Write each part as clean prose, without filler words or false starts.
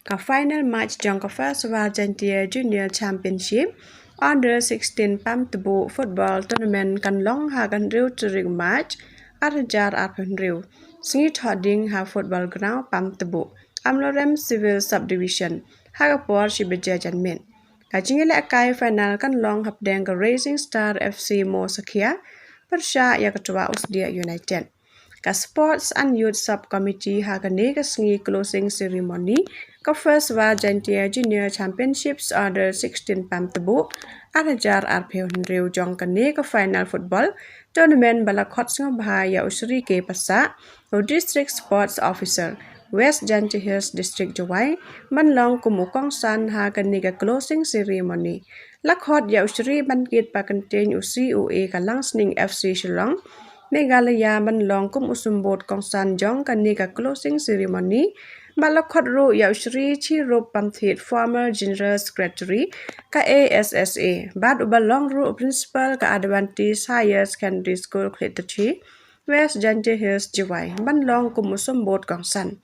ka final match jong ka first war Jaintia Junior Championship Under 16 Pamtbuh football tournament kan long ha kan riu turing match arjar arpen riu singi thoding ha football ground Pamtbuh Amlorem Civil Subdivision ha ka por shibeja janmen ka jingile akai final kan long hap deng ka Racing Star FC Mo Sakhia persha ya ketua Usdia United ka Sports and Youth Subcommittee ha ka ne ka singi closing ceremony ka first war Jaintia Junior Championships Under 16 Pamtbuh arjar arpeu riu jong ka ne ka final football tournament bala khot sng bhaya usri ke pasa o district sports officer West Jaintia Hills District Jawai manlong kumukong san ha ka ne ka closing ceremony lakhot ya usri bankit pa contain usi ue ka langsning FC Shillong Meghalaya manlong kum usumbot kong san jong ka ne ka closing ceremony Malakhot ru Yausri Chi Rup Pamthit former General Secretary ka ASSA Bad Ubalong ru Principal ka Advantage Higher Secondary School Klitachi West Jaintia Hills Jiwai Manlong Kumusumbot Kongsan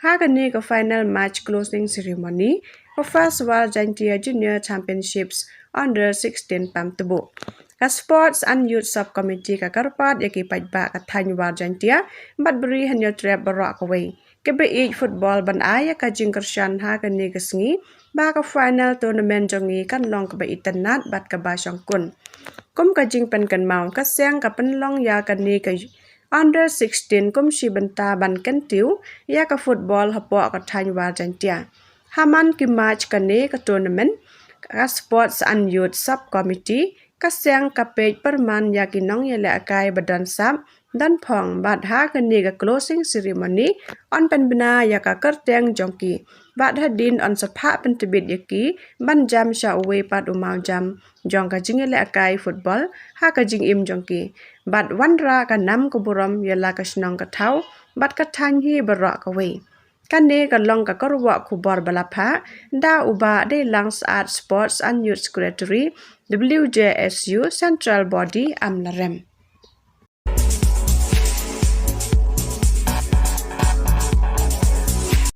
Hagani ka final match closing ceremony ka first war Jaintia Junior Championships Under 16 Pamtbuh ka Sports and Youth Subcommittee ka Karpat yaki pajba ka Thanywa Jaintia Badburi hanyo trap barak away Kebe football ban aya ka jingkershan ha ka ni kasngi ba ka final tournament jongi kan long ka ba itanat bat ka ba kun kum ka jingpen kan mau ka siang ka penlong ya ka ni ka under 16 kum shi banta ban kan tiu ya ka football hapo ka Thanywa Jaintia haman ki match ka ni ka tournament ka Sports and Youth Subcommittee ka siang ka page perman ya ki nong ya le akai badan sap dan phong bad ha ka ni ka closing ceremony on penbina ya ka kerteng jongki bad hadin on sapha pentibit yaki ban jam sha uwe pat umau jam jong ka jingele akai football ha ka jing im jongki bad wanra ka nam ko buram yala ka snong ka thau bad ka thang hi bara ka we kan ne ka long ka korwa khubor balapha da uba de langs art sports and youth secretary WJSU central body amlarem